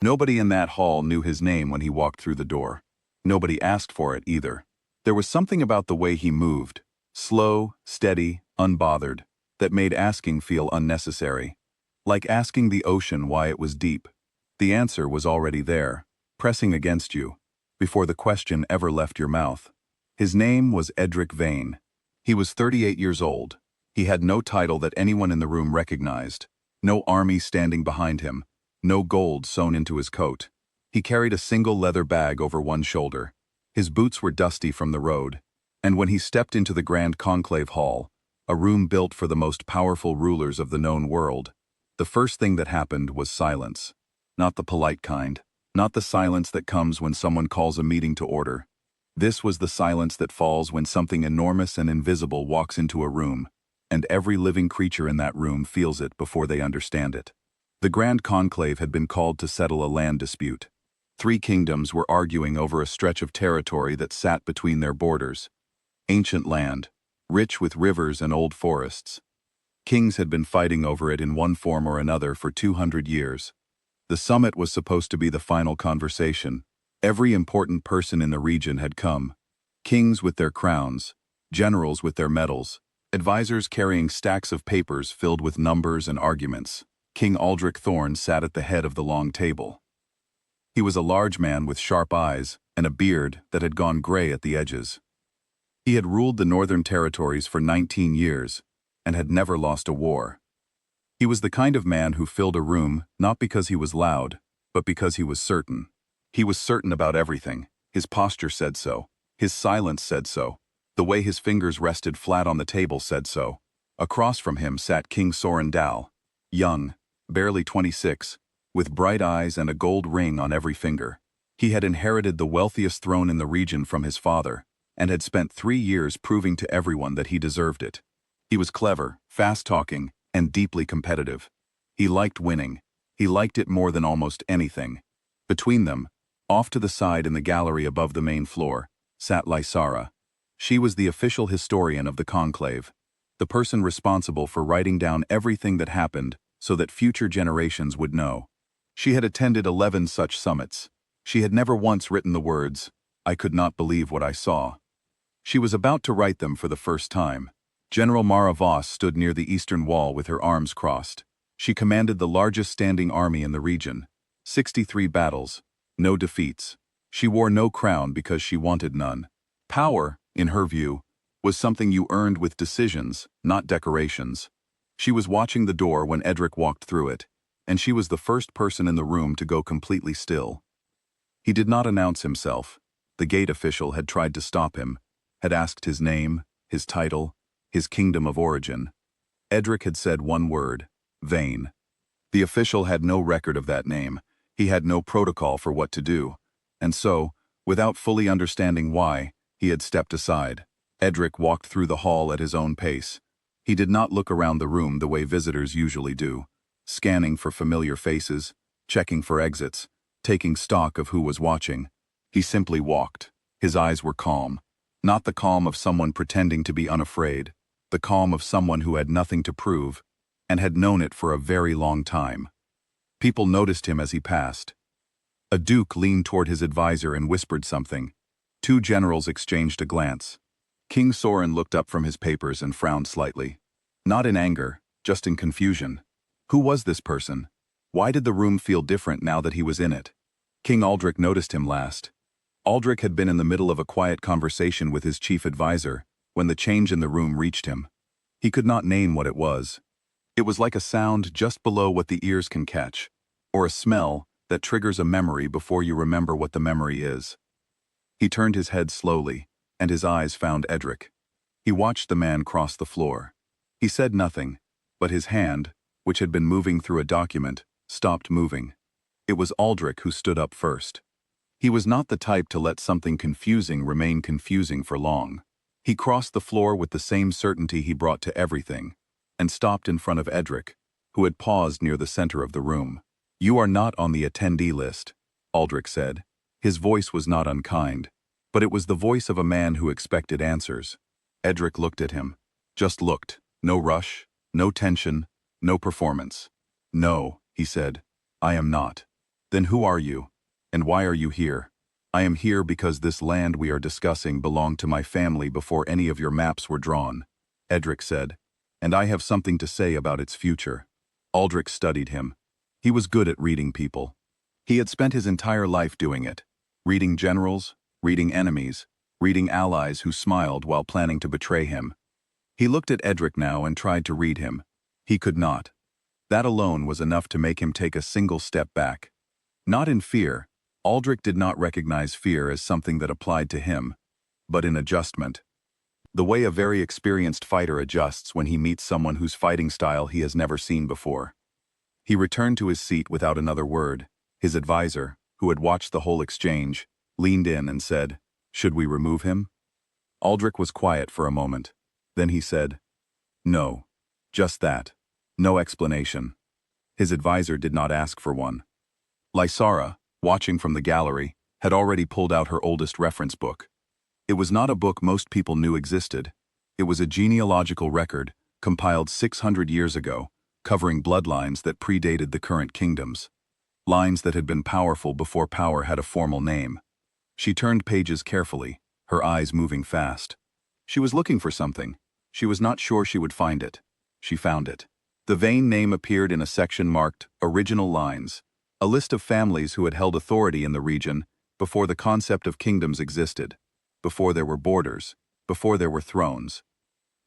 Nobody in that hall knew his name when he walked through the door. Nobody asked for it either. There was something about the way he moved, slow, steady, unbothered, that made asking feel unnecessary. Like asking the ocean why it was deep. The answer was already there, pressing against you, before the question ever left your mouth. His name was Eddrick Vayne. He was 38 years old. He had no title that anyone in the room recognized, no army standing behind him, no gold sewn into his coat. He carried a single leather bag over one shoulder. His boots were dusty from the road, and when he stepped into the Grand Conclave hall, a room built for the most powerful rulers of the known world, the first thing that happened was silence. Not the polite kind, not the silence that comes when someone calls a meeting to order. This was the silence that falls when something enormous and invisible walks into a room, and every living creature in that room feels it before they understand it. The Grand Conclave had been called to settle a land dispute. 3 kingdoms were arguing over a stretch of territory that sat between their borders. Ancient land, rich with rivers and old forests. Kings had been fighting over it in one form or another for 200 years. The summit was supposed to be the final conversation. Every important person in the region had come. Kings with their crowns, generals with their medals, advisors carrying stacks of papers filled with numbers and arguments. King Aldric Thorne sat at the head of the long table. He was a large man with sharp eyes and a beard that had gone gray at the edges. He had ruled the northern territories for 19 years and had never lost a war. He was the kind of man who filled a room not because he was loud, but because he was certain. He was certain about everything. His posture said so. His silence said so. The way his fingers rested flat on the table said so. Across from him sat King Sorin Dal, young, barely 26, with bright eyes and a gold ring on every finger. He had inherited the wealthiest throne in the region from his father, and had spent 3 years proving to everyone that he deserved it. He was clever, fast-talking, and deeply competitive. He liked winning. He liked it more than almost anything. Between them, off to the side in the gallery above the main floor, sat Lysara. She was the official historian of the conclave, the person responsible for writing down everything that happened so that future generations would know. She had attended 11 such summits. She had never once written the words, "I could not believe what I saw." She was about to write them for the first time. General Mara Voss stood near the eastern wall with her arms crossed. She commanded the largest standing army in the region. 63 battles, no defeats. She wore no crown because she wanted none. Power, in her view, was something you earned with decisions, not decorations. She was watching the door when Eddrick walked through it, and she was the first person in the room to go completely still. He did not announce himself. The gate official had tried to stop him, had asked his name, his title, his kingdom of origin. Eddrick had said one word, Vayne. The official had no record of that name. He had no protocol for what to do. And so, without fully understanding why, he had stepped aside. Eddrick walked through the hall at his own pace. He did not look around the room the way visitors usually do, scanning for familiar faces, checking for exits, taking stock of who was watching. He simply walked. His eyes were calm. Not the calm of someone pretending to be unafraid, the calm of someone who had nothing to prove, and had known it for a very long time. People noticed him as he passed. A duke leaned toward his advisor and whispered something. 2 generals exchanged a glance. King Sorin looked up from his papers and frowned slightly. Not in anger, just in confusion. Who was this person? Why did the room feel different now that he was in it? King Aldric noticed him last. Aldric had been in the middle of a quiet conversation with his chief advisor when the change in the room reached him. He could not name what it was. It was like a sound just below what the ears can catch, or a smell that triggers a memory before you remember what the memory is. He turned his head slowly, and his eyes found Eddrick. He watched the man cross the floor. He said nothing, but his hand, which had been moving through a document, stopped moving. It was Aldric who stood up first. He was not the type to let something confusing remain confusing for long. He crossed the floor with the same certainty he brought to everything, and stopped in front of Eddrick, who had paused near the center of the room. "You are not on the attendee list," Aldric said. His voice was not unkind, but it was the voice of a man who expected answers. Eddrick looked at him. Just looked. No rush, no tension, no performance. "No," he said, "I am not." Then who are you? And why are you here? I am here because this land we are discussing belonged to my family before any of your maps were drawn, Eddrick said, and I have something to say about its future. Aldric studied him. He was good at reading people. He had spent his entire life doing it, reading generals, reading enemies, reading allies who smiled while planning to betray him. He looked at Eddrick now and tried to read him. He could not. That alone was enough to make him take a single step back. Not in fear. Aldric did not recognize fear as something that applied to him, but in adjustment. The way a very experienced fighter adjusts when he meets someone whose fighting style he has never seen before. He returned to his seat without another word. His advisor, who had watched the whole exchange, leaned in and said, "Should we remove him?" Aldric was quiet for a moment. Then he said, "No. Just that. No explanation." His advisor did not ask for one. Lysara, watching from the gallery, had already pulled out her oldest reference book. It was not a book most people knew existed. It was a genealogical record, compiled 600 years ago, covering bloodlines that predated the current kingdoms. Lines that had been powerful before power had a formal name. She turned pages carefully, her eyes moving fast. She was looking for something. She was not sure she would find it. She found it. The Vayne name appeared in a section marked Original Lines, a list of families who had held authority in the region before the concept of kingdoms existed, before there were borders, before there were thrones,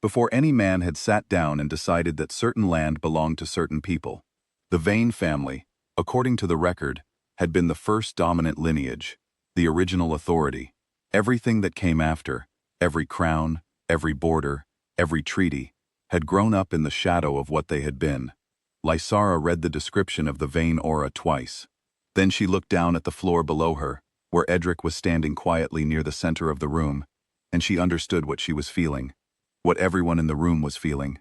before any man had sat down and decided that certain land belonged to certain people. The Vayne family, according to the record, had been the first dominant lineage, the original authority. Everything that came after, every crown, every border, every treaty, had grown up in the shadow of what they had been. Lysara read the description of the Vayne aura twice. Then she looked down at the floor below her, where Eddrick was standing quietly near the center of the room, and she understood what she was feeling, what everyone in the room was feeling.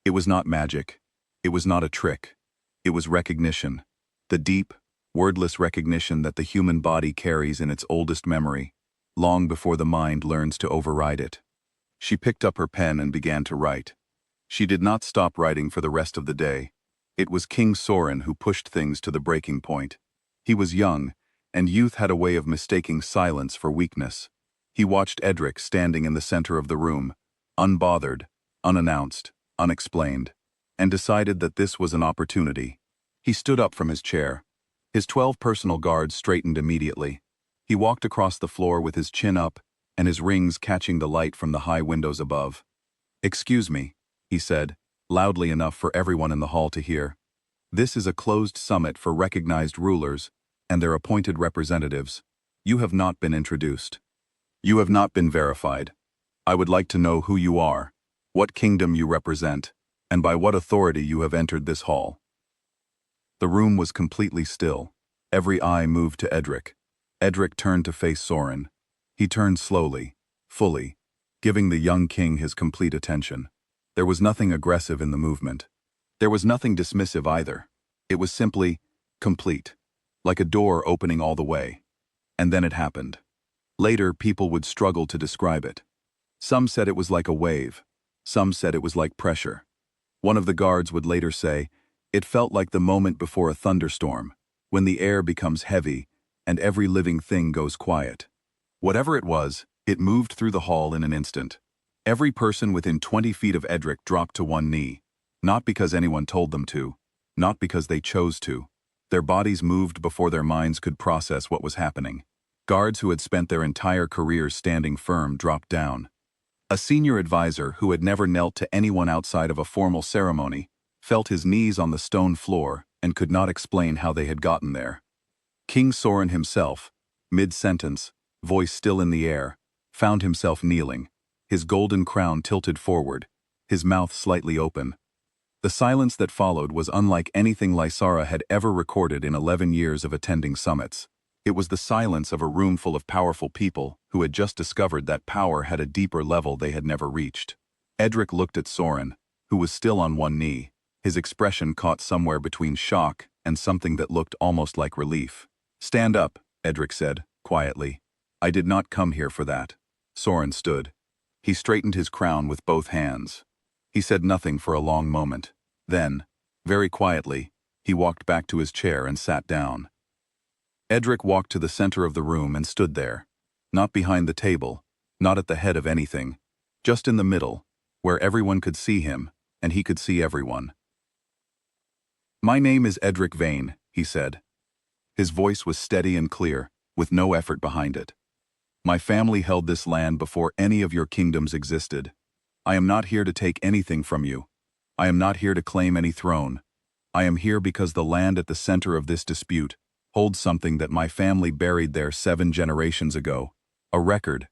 It was not magic. It was not a trick. It was recognition. The deep, wordless recognition that the human body carries in its oldest memory, long before the mind learns to override it. She picked up her pen and began to write. She did not stop writing for the rest of the day. It was King Sorin who pushed things to the breaking point. He was young, and youth had a way of mistaking silence for weakness. He watched Eddrick standing in the center of the room, unbothered, unannounced, unexplained, and decided that this was an opportunity. He stood up from his chair. His 12 personal guards straightened immediately. He walked across the floor with his chin up and his rings catching the light from the high windows above. "Excuse me," he said, loudly enough for everyone in the hall to hear. "This is a closed summit for recognized rulers and their appointed representatives. You have not been introduced. You have not been verified. I would like to know who you are, what kingdom you represent, and by what authority you have entered this hall." The room was completely still. Every eye moved to Eddrick. Eddrick turned to face Sorin. He turned slowly, fully, giving the young king his complete attention. There was nothing aggressive in the movement. There was nothing dismissive either. It was simply complete, like a door opening all the way. And then it happened. Later, people would struggle to describe it. Some said it was like a wave. Some said it was like pressure. One of the guards would later say, "It felt like the moment before a thunderstorm, when the air becomes heavy and every living thing goes quiet." Whatever it was, it moved through the hall in an instant. Every person within 20 feet of Eddrick dropped to one knee, not because anyone told them to, not because they chose to. Their bodies moved before their minds could process what was happening. Guards who had spent their entire careers standing firm dropped down. A senior advisor who had never knelt to anyone outside of a formal ceremony felt his knees on the stone floor and could not explain how they had gotten there. King Sorin himself, mid-sentence, voice still in the air, found himself kneeling, his golden crown tilted forward, his mouth slightly open. The silence that followed was unlike anything Lysara had ever recorded in 11 years of attending summits. It was the silence of a room full of powerful people who had just discovered that power had a deeper level they had never reached. Eddrick looked at Sorin, who was still on one knee, his expression caught somewhere between shock and something that looked almost like relief. "Stand up," Eddrick said, quietly. "I did not come here for that." Sorin stood. He straightened his crown with both hands. He said nothing for a long moment. Then, very quietly, he walked back to his chair and sat down. Eddrick walked to the center of the room and stood there. Not behind the table, not at the head of anything, just in the middle, where everyone could see him, and he could see everyone. "My name is Eddrick Vayne," he said. His voice was steady and clear, with no effort behind it. "My family held this land before any of your kingdoms existed. I am not here to take anything from you. I am not here to claim any throne. I am here because the land at the center of this dispute holds something that my family buried there 7 generations ago. A record.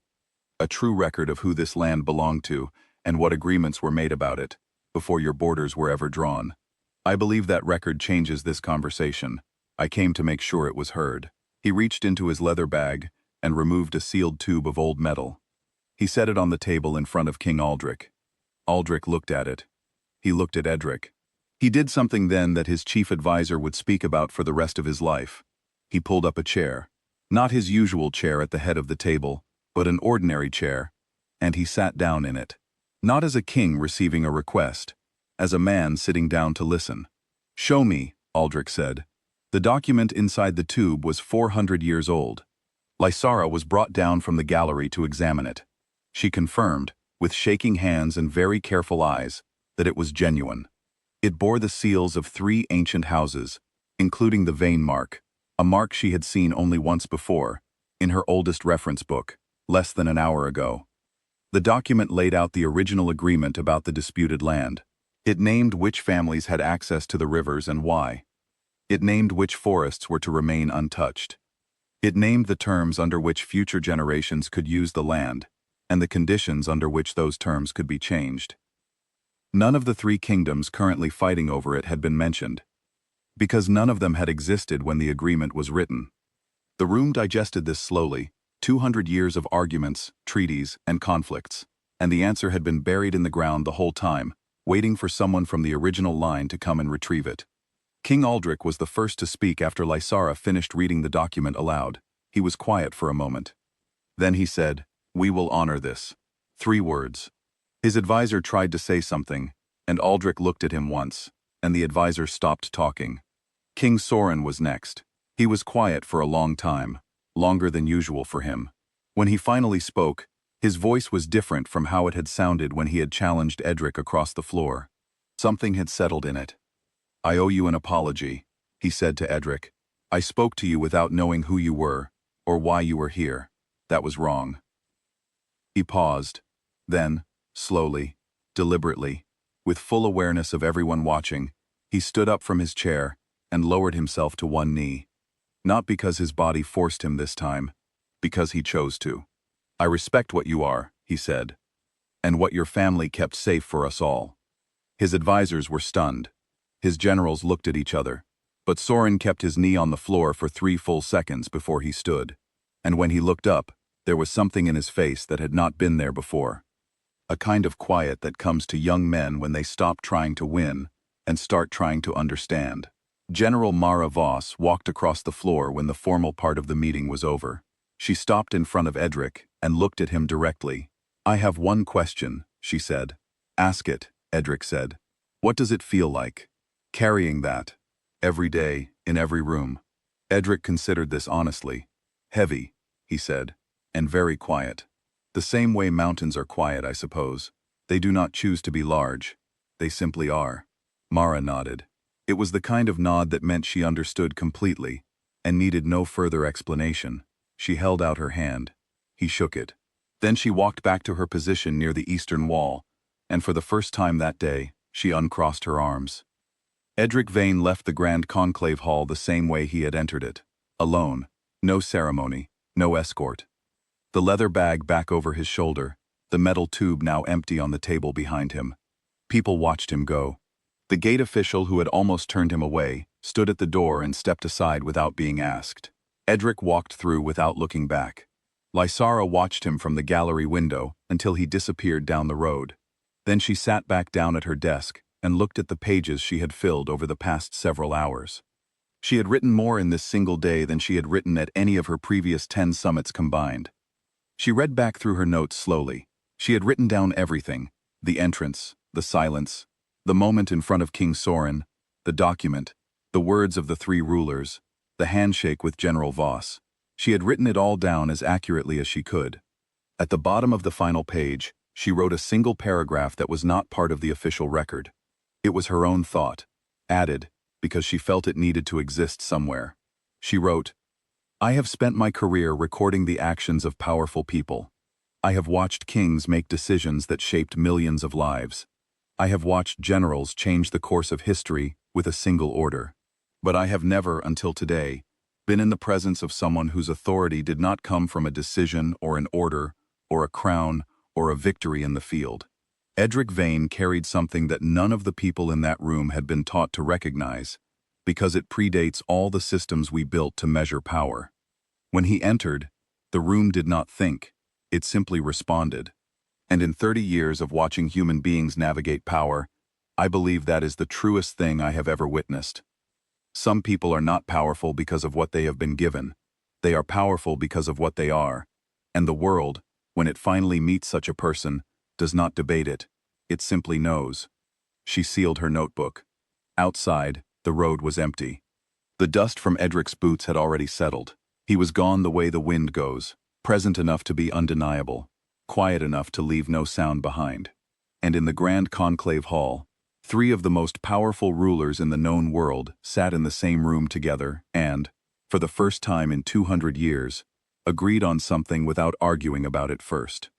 A true record of who this land belonged to and what agreements were made about it, before your borders were ever drawn. I believe that record changes this conversation. I came to make sure it was heard." He reached into his leather bag and removed a sealed tube of old metal. He set it on the table in front of King Aldric. Aldric looked at it. He looked at Eddrick. He did something then that his chief advisor would speak about for the rest of his life. He pulled up a chair. Not his usual chair at the head of the table, but an ordinary chair, and he sat down in it. Not as a king receiving a request, as a man sitting down to listen. "Show me," Aldric said. The document inside the tube was 400 years old. Lysara was brought down from the gallery to examine it. She confirmed, with shaking hands and very careful eyes, that it was genuine. It bore the seals of 3 ancient houses, including the Vayne mark, a mark she had seen only once before, in her oldest reference book, less than an hour ago. The document laid out the original agreement about the disputed land. It named which families had access to the rivers and why. It named which forests were to remain untouched. It named the terms under which future generations could use the land, and the conditions under which those terms could be changed. None of the 3 kingdoms currently fighting over it had been mentioned, because none of them had existed when the agreement was written. The room digested this slowly, 200 years of arguments, treaties, and conflicts, and the answer had been buried in the ground the whole time, waiting for someone from the original line to come and retrieve it. King Aldric was the first to speak after Lysara finished reading the document aloud. He was quiet for a moment. Then he said, "We will honor this." 3 words. His advisor tried to say something, and Aldric looked at him once, and the advisor stopped talking. King Sorin was next. He was quiet for a long time, longer than usual for him. When he finally spoke, his voice was different from how it had sounded when he had challenged Eddrick across the floor. Something had settled in it. "I owe you an apology," he said to Eddrick. "I spoke to you without knowing who you were, or why you were here. That was wrong." He paused. Then, slowly, deliberately, with full awareness of everyone watching, he stood up from his chair and lowered himself to one knee. Not because his body forced him this time, because he chose to. "I respect what you are," he said, "and what your family kept safe for us all." His advisors were stunned. His generals looked at each other, but Sorin kept his knee on the floor for 3 full seconds before he stood, and when he looked up, there was something in his face that had not been there before. A kind of quiet that comes to young men when they stop trying to win and start trying to understand. General Mara Voss walked across the floor when the formal part of the meeting was over. She stopped in front of Eddrick and looked at him directly. "I have one question," she said. "Ask it," Eddrick said. "What does it feel like? Carrying that, every day, in every room?" Eddrick considered this honestly. "Heavy," he said, "and very quiet. The same way mountains are quiet, I suppose. They do not choose to be large. They simply are." Mara nodded. It was the kind of nod that meant she understood completely, and needed no further explanation. She held out her hand. He shook it. Then she walked back to her position near the eastern wall, and for the first time that day, she uncrossed her arms. Eddrick Vayne left the Grand Conclave hall the same way he had entered it. Alone. No ceremony. No escort. The leather bag back over his shoulder, the metal tube now empty on the table behind him. People watched him go. The gate official who had almost turned him away stood at the door and stepped aside without being asked. Eddrick walked through without looking back. Lysara watched him from the gallery window until he disappeared down the road. Then she sat back down at her desk and looked at the pages she had filled over the past several hours. She had written more in this single day than she had written at any of her previous 10 summits combined. She read back through her notes slowly. She had written down everything: the entrance, the silence, the moment in front of King Sorin, the document, the words of the 3 rulers, the handshake with General Voss. She had written it all down as accurately as she could. At the bottom of the final page, she wrote a single paragraph that was not part of the official record. It was her own thought, added, because she felt it needed to exist somewhere. She wrote, "I have spent my career recording the actions of powerful people. I have watched kings make decisions that shaped millions of lives. I have watched generals change the course of history with a single order. But I have never, until today, been in the presence of someone whose authority did not come from a decision or an order, or a crown, or a victory in the field." Eddrick Vayne carried something that none of the people in that room had been taught to recognize, because it predates all the systems we built to measure power. When he entered, the room did not think, it simply responded. And in 30 years of watching human beings navigate power, I believe that is the truest thing I have ever witnessed. Some people are not powerful because of what they have been given. They are powerful because of what they are. And the world, when it finally meets such a person, does not debate it. It simply knows. She sealed her notebook. Outside, the road was empty. The dust from Eddrick's boots had already settled. He was gone the way the wind goes, present enough to be undeniable, quiet enough to leave no sound behind. And in the Grand Conclave hall, 3 of the most powerful rulers in the known world sat in the same room together and, for the first time in 200 years, agreed on something without arguing about it first.